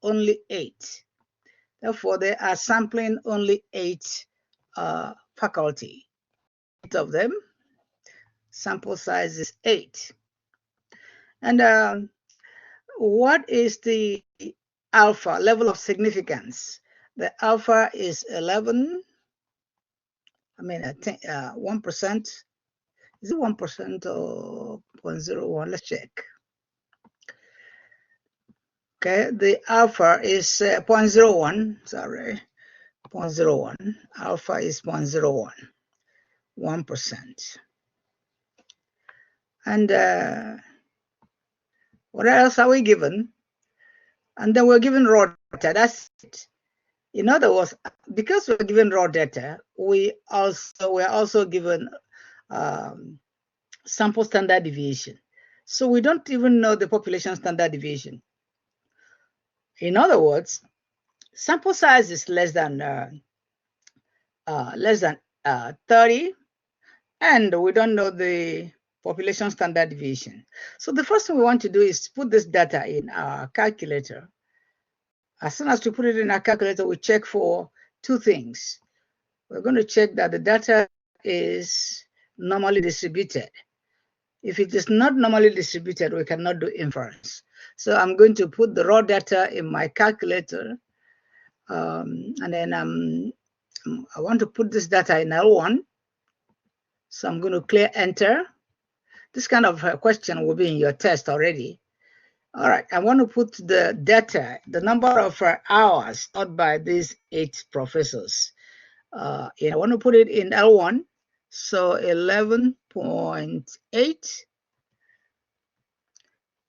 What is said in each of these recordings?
only 8. Therefore, they are sampling only 8 faculty. 8 of them. Sample size is 8. And what is the alpha, level of significance? The alpha is 11. I mean, 1%. Is it 1% or 0.01? Let's check. Okay, the alpha is 0.01. Sorry, 0.01. Alpha is 0.01, 1%. And what else are we given? And then we're given raw data. That's it. In other words, because we're given raw data, we're also given sample standard deviation. So we don't even know the population standard deviation. In other words, sample size is less than 30, and we don't know the population standard deviation. So the first thing we want to do is put this data in our calculator. As soon as we put it in our calculator, we check for 2 things. We're going to check that the data is normally distributed. If it is not normally distributed, we cannot do inference. So I'm going to put the raw data in my calculator, and then I want to put this data in L1. So I'm going to clear enter. This kind of question will be in your test already. All right, I want to put the data, the number of hours taught by these 8 professors. I want to put it in L1. So 11.8,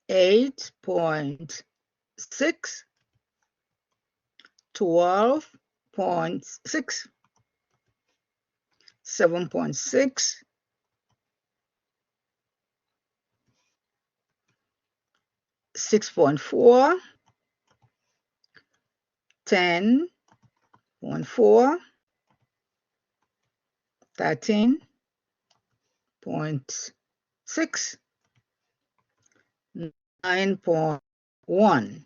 8.6, 12.6, 7.6, 6.4, 10.4, 13.6, 9.1.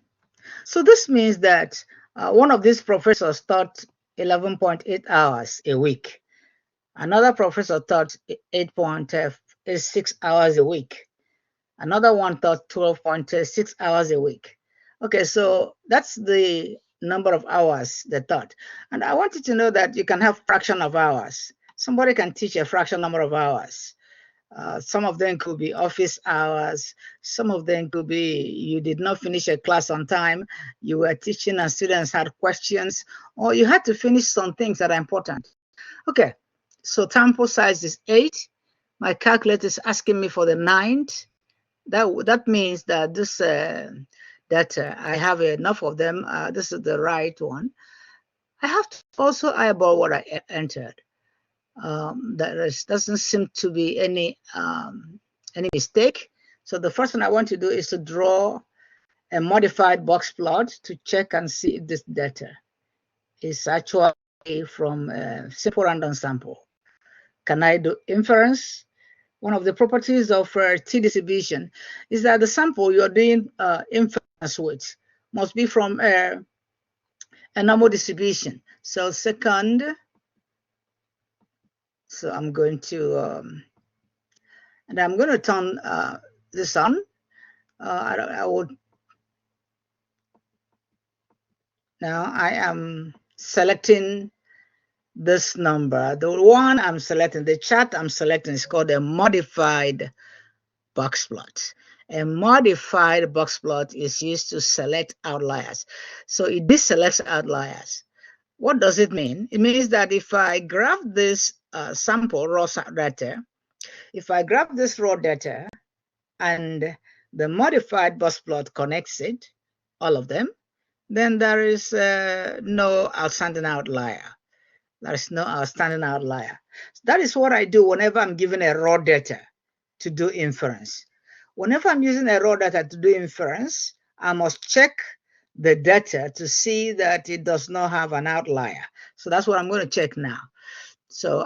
So this means that one of these professors taught 11.8 hours a week. Another professor taught 8.6 hours a week. Another one taught 12.6 hours a week. Okay, so that's the number of hours they taught. And I want you to know that you can have fraction of hours. Somebody can teach a fraction number of hours. Some of them could be office hours. Some of them could be you did not finish a class on time. You were teaching and students had questions, or you had to finish some things that are important. Okay, so sample size is 8. My calculator is asking me for the 9th. That means that this data, I have enough of them. This is the right one. I have to also eyeball what I entered. There doesn't seem to be any mistake. So the first thing I want to do is to draw a modified box plot to check and see if this data is actually from a simple random sample. Can I do inference? One of the properties of Tdistribution is that the sample you're doing inference with must be from a normal distribution. So second, so I'm going to, and I'm going to turn this on. I would, now I am selecting this number. The one I'm selecting, the chart I'm selecting is called a modified box plot. A modified box plot is used to select outliers. So it deselects outliers. What does it mean? It means that if I graph this sample raw data, if I graph this raw data and the modified box plot connects it, all of them, then there is no outstanding outlier. There is no outstanding outlier. So that is what I do whenever I'm given a raw data to do inference. Whenever I'm using a raw data to do inference, I must check the data to see that it does not have an outlier. So that's what I'm going to check now. So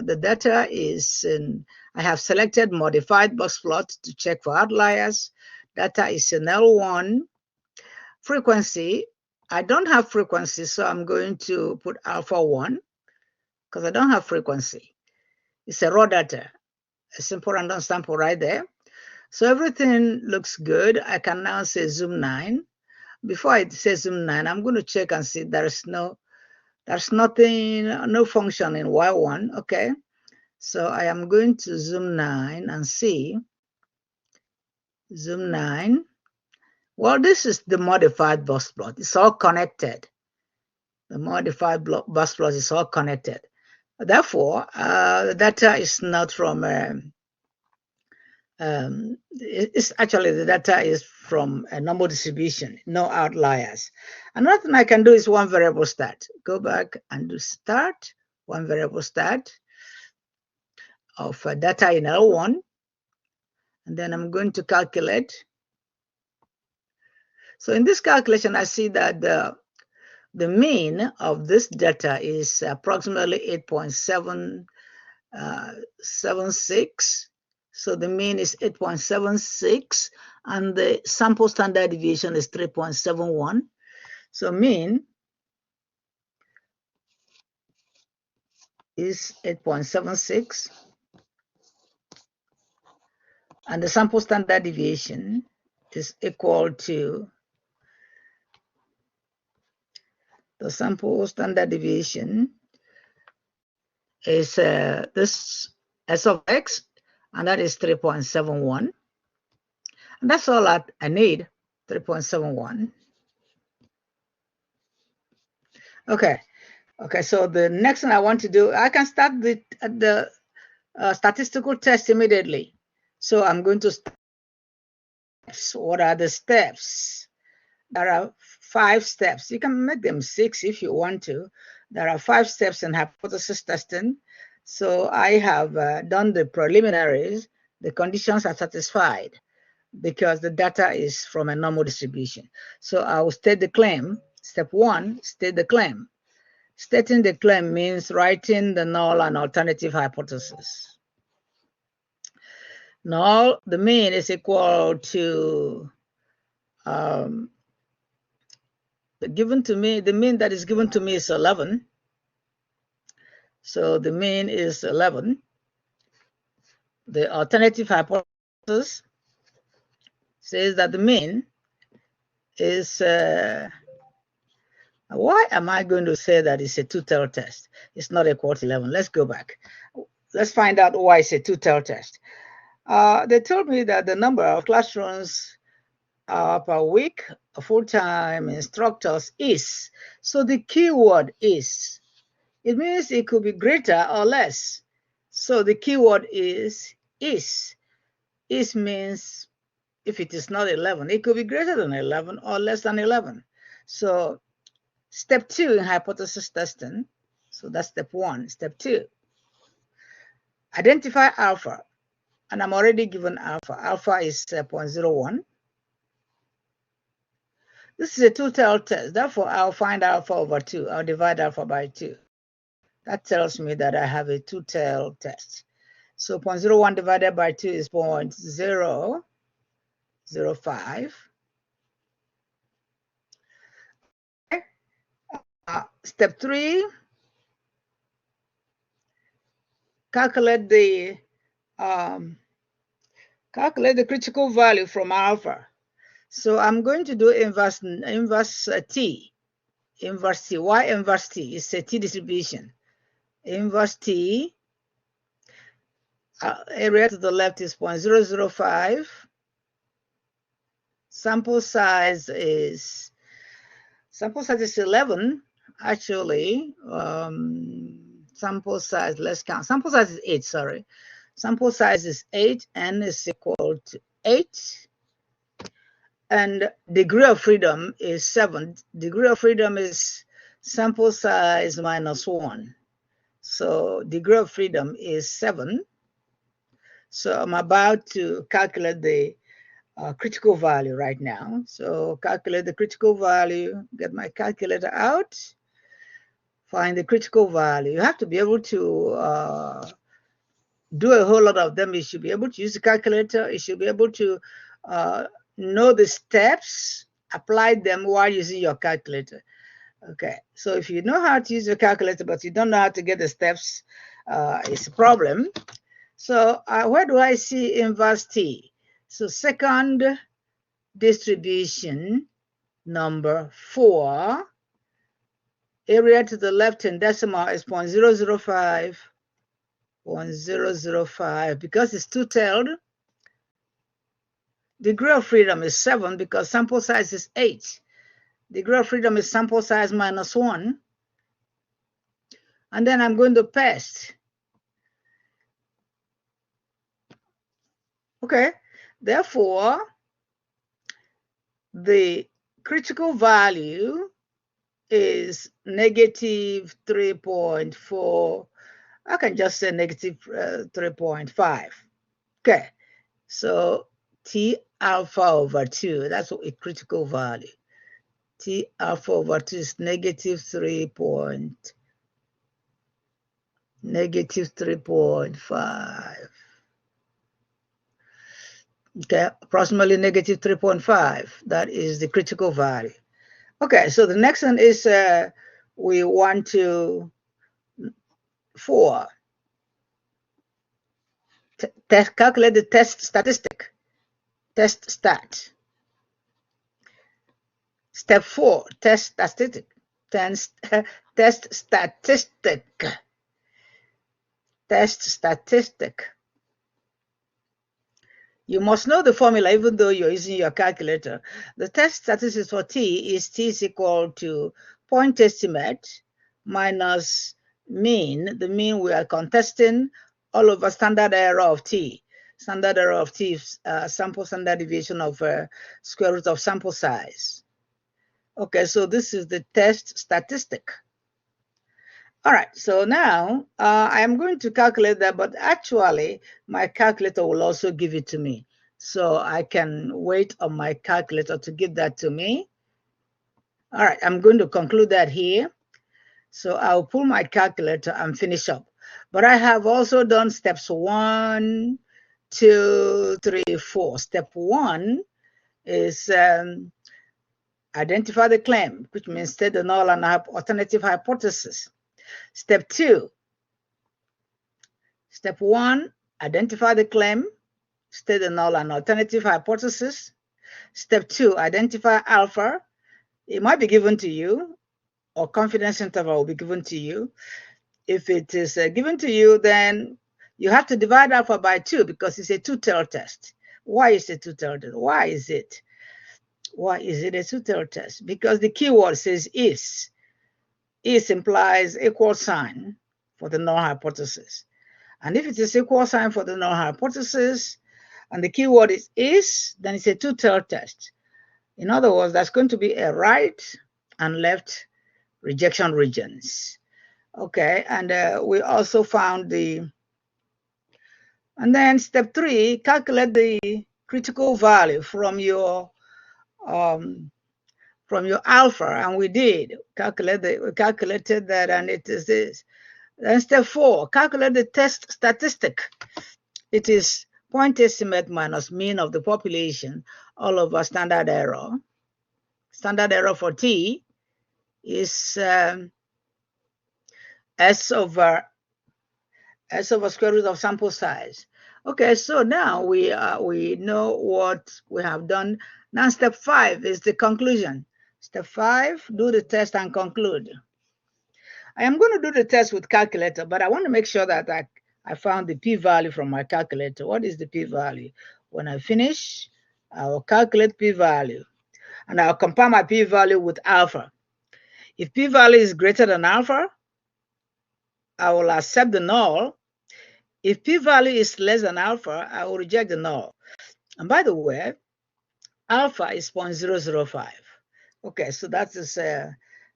the data is in, I have selected modified box plot to check for outliers. Data is in L1. Frequency, I don't have frequency, so I'm going to put alpha 1 because I don't have frequency. It's a raw data, a simple random sample right there. So everything looks good. I can now say zoom 9. Before I say zoom 9, I'm going to check and see there's nothing, no function in Y1. Okay. So I am going to zoom 9 and see. Zoom 9. Well, this is the modified bus plot. It's all connected. The modified bus plot is all connected. Therefore, the data is not from, it's actually the data is from a normal distribution, no outliers. Another thing I can do is one variable start. Go back and do start, one variable start of data in L1. And then I'm going to calculate. So in this calculation, I see that the mean of this data is approximately 8.76. So the mean is 8.76, and the sample standard deviation is 3.71. So mean is 8.76, and the sample standard deviation is equal to the sample standard deviation is this S of X, and that is 3.71. And that's all I need, 3.71. Okay. Okay, so the next thing I want to do, I can start the statistical test immediately. So I'm going to start. What are the steps? There are 5 steps. You can make them 6 if you want to. There are 5 steps in hypothesis testing. So I have done the preliminaries. The conditions are satisfied because the data is from a normal distribution. So I will state the claim. Step 1, state the claim. Stating the claim means writing the null and alternative hypothesis. Null, the mean is equal to given to me, the mean that is given to me is 11. So the mean is 11. The alternative hypothesis says that the mean is, why am I going to say that it's a two-tailed test? It's not equal to 11. Let's go back. Let's find out why it's a two-tailed test. They told me that the number of classrooms per week, full-time instructors is. So the keyword is. It means it could be greater or less. So the keyword is. Is means if it is not 11, it could be greater than 11 or less than 11. So step 2 in hypothesis testing. So that's step 1. Step 2, identify alpha. And I'm already given alpha. Alpha is 0.01. This is a two-tailed test. Therefore, I'll find alpha over 2. I'll divide alpha by 2. That tells me that I have a two-tailed test. So 0.01 divided by 2 is 0.005. Step 3, calculate the critical value from alpha. So I'm going to do inverse T. Inverse T. Why inverse T? It's a T distribution. Inverse T, area to the left is 0.005. Sample size is 11. Actually, sample size, let's count. Sample size is 8, sorry. Sample size is 8, n is equal to 8. And degree of freedom is 7. Degree of freedom is sample size minus 1. So degree of freedom is 7. So I'm about to calculate the critical value right now. So calculate the critical value, get my calculator out, find the critical value. You have to be able to do a whole lot of them. You should be able to use the calculator. You should be able to know the steps apply them while using your calculator. Okay, so if you know how to use your calculator, but you don't know how to get the steps, it's a problem. So where do I see inverse T? So second distribution, number 4, area to the left in decimal is 0.005, 0.005, because it's two-tailed. Degree of freedom is 7 because sample size is 8. Degree of freedom is sample size minus 1. And then I'm going to paste. Okay, therefore, the critical value is negative 3.4. I can just say negative 3.5. Okay, so T alpha over 2, that's a critical value. T alpha over 2 is negative 3.5. Okay, approximately negative 3.5. That is the critical value. Okay, so the next one is we want to 4. Calculate the test statistic. Test stat. Step 4, test statistic. Test statistic. Test statistic. You must know the formula even though you're using your calculator. The test statistics for T is T is equal to point estimate minus mean. The mean we are contesting all over standard error of T. Standard error of T is sample standard deviation of square root of sample size. Okay, so this is the test statistic. All right, so now I am going to calculate that, but actually my calculator will also give it to me. So I can wait on my calculator to give that to me. All right, I'm going to conclude that here. So I'll pull my calculator and finish up. But I have also done steps 1, 2, 3, 4. Step 1 is identify the claim, which means state the null and alternative hypothesis. Step 2, step 1, identify the claim, state the null and alternative hypothesis. Step 2, identify alpha. It might be given to you, or confidence interval will be given to you. If it is given to you, then you have to divide alpha by 2 because it's a two-tailed test. Why is it two-tailed? Why is it? Why is it a two-tailed test? Because the keyword says is. Is implies equal sign for the null hypothesis. And if it is equal sign for the null hypothesis, and the keyword is, then it's a two-tailed test. In other words, that's going to be a right and left rejection regions. Okay, and we also found and then step 3, calculate the critical value from your alpha, and we did we calculated that, and it is this. Then step 4, calculate the test statistic. It is point estimate minus mean of the population all over standard error. Standard error for T is S over square root of sample size. Okay, so now we know what we have done. Now step 5 is the conclusion. Step 5, do the test and conclude. I am going to do the test with calculator, but I want to make sure that I found the p-value from my calculator. What is the p-value? When I finish, I will calculate p-value, and I'll compare my p-value with alpha. If p-value is greater than alpha, I will accept the null. If p-value is less than alpha, I will reject the null. And by the way, alpha is 0.005. Okay, so that is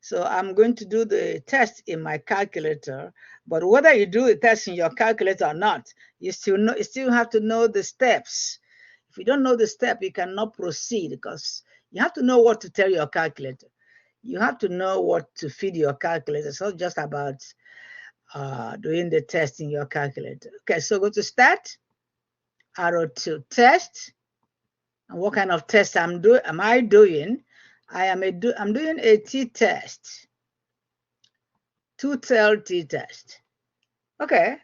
so I'm going to do the test in my calculator. But whether you do the test in your calculator or not, you still have to know the steps. If you don't know the step, you cannot proceed, because you have to know what to tell your calculator. You have to know what to feed your calculator. It's not just about doing the test in your calculator. Okay, so go to Stat, arrow to Test, and what kind of test am I doing? I'm doing a t-test, two-tail t-test. Okay,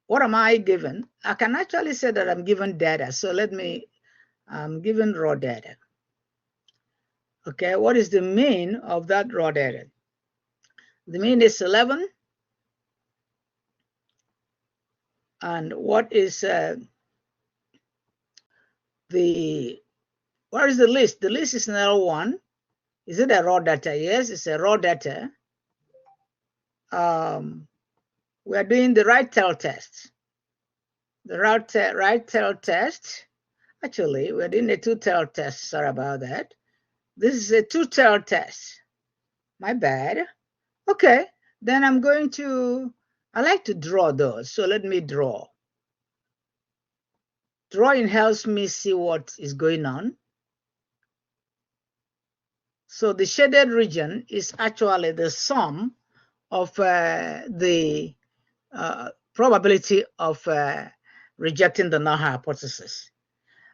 what am I given? I can actually say that I'm given data. So I'm given raw data. Okay, what is the mean of that raw data? The mean is 11. And what is what is the list? The list is now 1. Is it a raw data? Yes, it's a raw data. We are doing the right tail test. The right tail test. Actually, we're doing a two-tail test. Sorry about that. This is a two-tail test. My bad. Okay, then I like to draw those. So let me draw. Drawing helps me see what is going on. So the shaded region is actually the sum of the probability of rejecting the null hypothesis.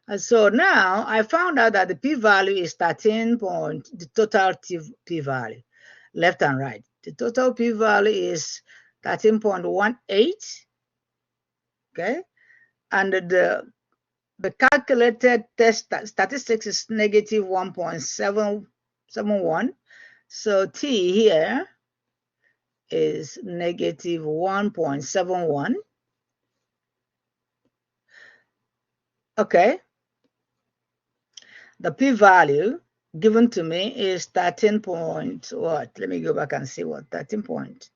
And so now I found out that the p-value is 13 point, the total p-value, left and right. The total p-value is 13.18, okay? And the calculated test statistics is negative 1.771. So T here is negative 1.71. Okay. The p-value given to me is 13 point what? Let me go back and see what 13 point.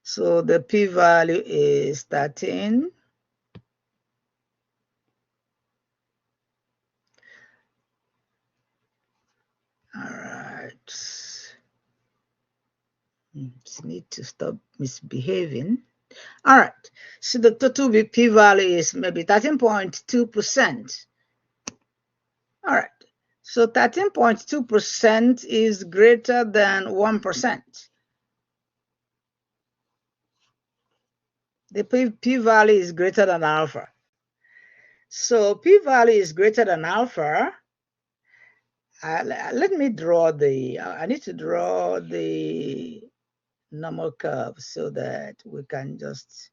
So the p-value is 13. All right. Just need to stop misbehaving. All right. So the total p-value is maybe 13.2%. All right. So 13.2% is greater than 1%. The p-value is greater than alpha. So p-value is greater than alpha. Let me draw I need to draw the normal curve so that we can just,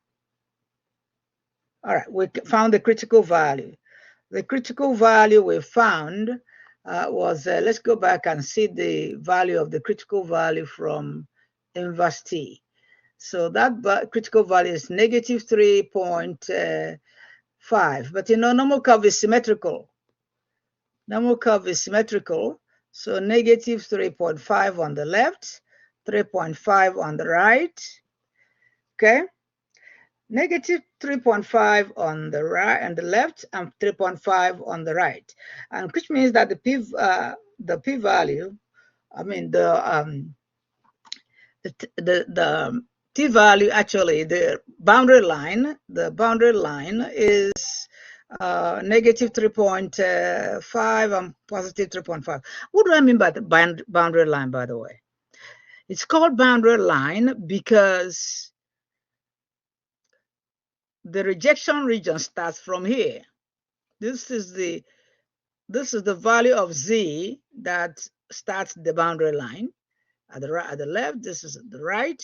all right, we found the critical value. The critical value we found was, let's go back and see the value of the critical value from inverse T. So that critical value is negative 3.5, but normal curve is symmetrical. Normal curve is symmetrical, so negative 3.5 on the left, 3.5 on the right, okay? Negative 3.5 on the right and the left, and 3.5 on the right, and which means that the p-value, I mean the t-value, actually the boundary line is negative 3.5 and positive 3.5. What do I mean by the boundary line, by the way? It's called boundary line because the rejection region starts from here. This is the value of z that starts the boundary line. At the left, this is at the right.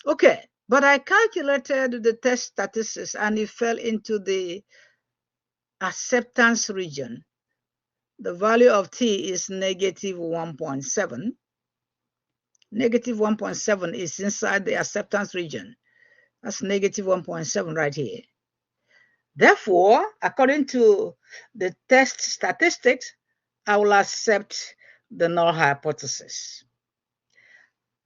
Okay, but I calculated the test statistics and it fell into the acceptance region. The value of T is negative 1.7. Negative 1.7 is inside the acceptance region. That's negative 1.7 right here. Therefore, according to the test statistics, I will accept the null hypothesis.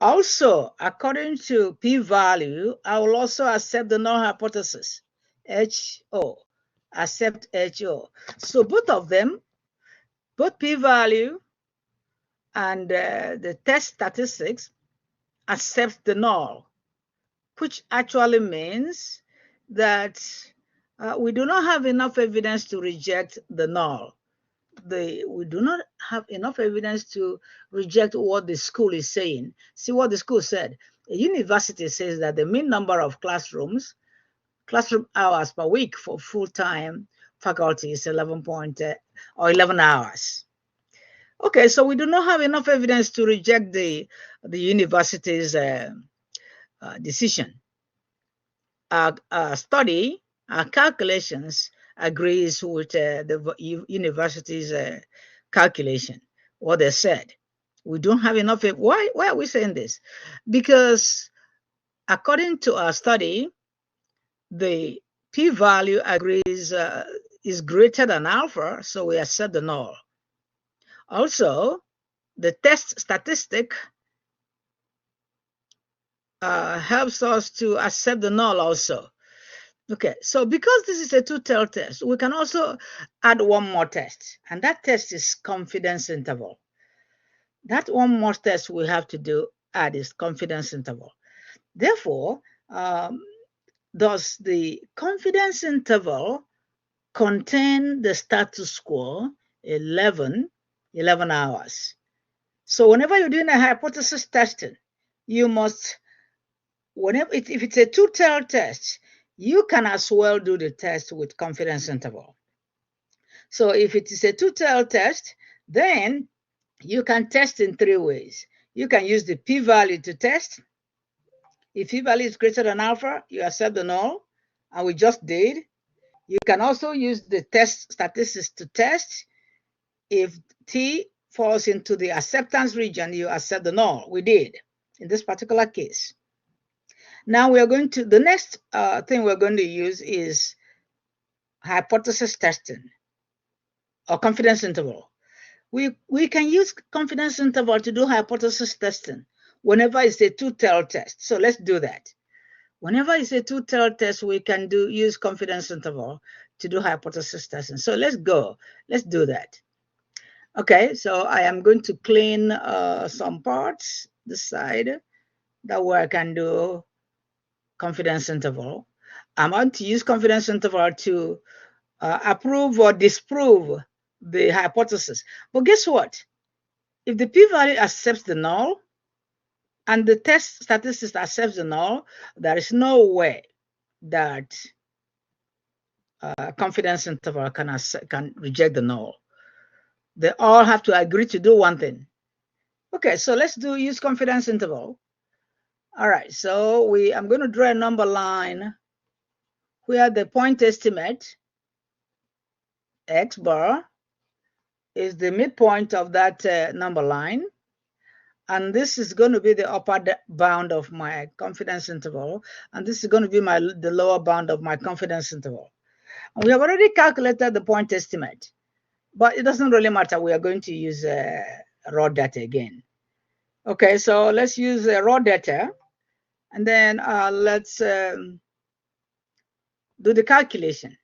Also, according to p-value, I will also accept the null hypothesis, HO, accept HO. So both of them, both p-value and the test statistics accept the null, which actually means that we do not have enough evidence to reject the null. We do not have enough evidence to reject what the school is saying. See what the school said. A university says that the mean number of classroom hours per week for full-time faculty is 11 hours. Okay, so we do not have enough evidence to reject the university's decision. Our study, our calculations agrees with the university's calculation, what they said. We don't have enough. Why are we saying this? Because according to our study, the p-value agrees is greater than alpha, so we accept the null. Also, the test statistic helps us to accept the null also. Okay, so because this is a two-tailed test, we can also add one more test, and that test is confidence interval. That one more test we have to add is confidence interval. Therefore, does the confidence interval contain the status quo 11 hours? So whenever you're doing a hypothesis testing, you must, if it's a two-tailed test, you can as well do the test with confidence interval. So if it is a two-tailed test, then you can test in three ways. You can use the p-value to test. If p-value is greater than alpha, you accept the null, and we just did. You can also use the test statistics to test. If t falls into the acceptance region, you accept the null. We did in this particular case. Now we are going to, the next thing we're going to use is hypothesis testing or confidence interval. We can use confidence interval to do hypothesis testing whenever it's a two-tailed test. So let's do that. Whenever it's a two-tailed test, we can use confidence interval to do hypothesis testing. So let's go. Let's do that. Okay, so I am going to clean some parts, this side, that way I can do confidence interval. I'm going to use confidence interval to approve or disprove the hypothesis. But guess what? If the p-value accepts the null and the test statistics accepts the null, there is no way that confidence interval can reject the null. They all have to agree to do one thing. Okay, so let's use confidence interval. All right, so I'm going to draw a number line where the point estimate, x bar, is the midpoint of that number line. And this is going to be the upper bound of my confidence interval. And this is going to be the lower bound of my confidence interval. And we have already calculated the point estimate, but it doesn't really matter. We are going to use raw data again. Okay, so let's use raw data. And then let's do the calculation.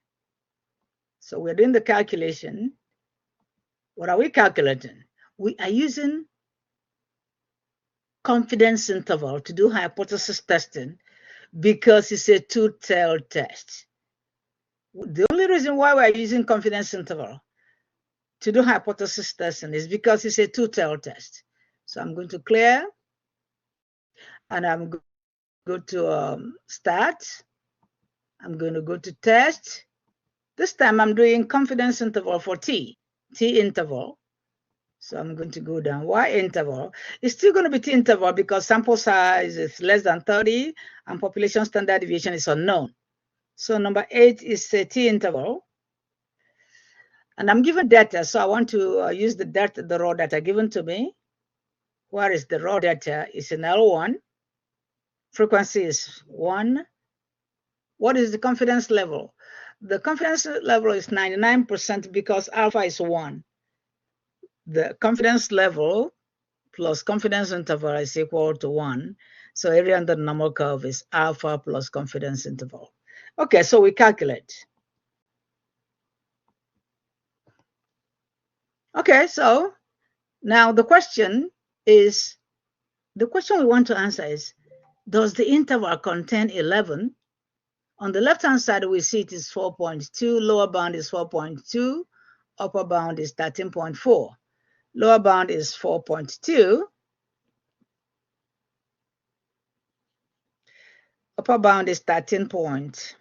So we're doing the calculation. What are we calculating? We are using confidence interval to do hypothesis testing because it's a two-tailed test. The only reason why we're using confidence interval to do hypothesis testing is because it's a two-tailed test. So I'm going to clear, and I'm going to go to start. I'm going to go to test. This time I'm doing confidence interval for t interval. So I'm going to go down y interval. It's still going to be t interval because sample size is less than 30 and population standard deviation is unknown. So number 8 is a t interval. And I'm given data, so I want to use the raw data given to me. Where is the raw data? It's in L1. Frequency is 1. What is the confidence level? The confidence level is 99% because alpha is 1. The confidence level plus confidence interval is equal to 1. So area under the normal curve is alpha plus confidence interval. Okay, so we calculate. Okay, so now the question we want to answer is, does the interval contain 11? On the left-hand side, we see it is 4.2, lower bound is 4.2, upper bound is 13.4. Lower bound is 4.2. Upper bound is 13 point.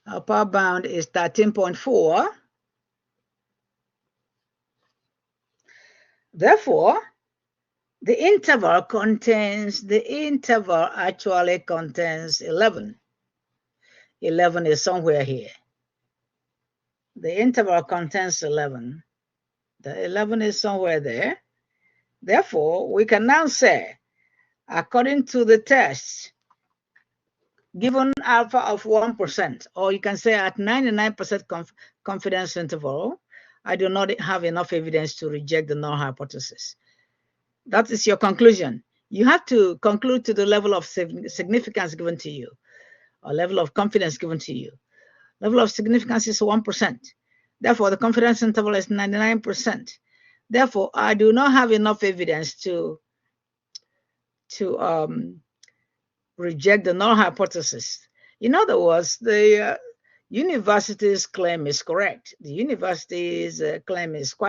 Upper bound is 13.4. Therefore, the interval actually contains 11. 11 is somewhere here. The interval contains 11. The 11 is somewhere there. Therefore, we can now say, according to the test, given alpha of 1%, or you can say at 99% confidence interval, I do not have enough evidence to reject the null hypothesis. That is your conclusion. You have to conclude to the level of significance given to you, or level of confidence given to you. Level of significance is 1%. Therefore, the confidence interval is 99%. Therefore, I do not have enough evidence to reject the null hypothesis. In other words, the university's claim is correct. The university's claim is quite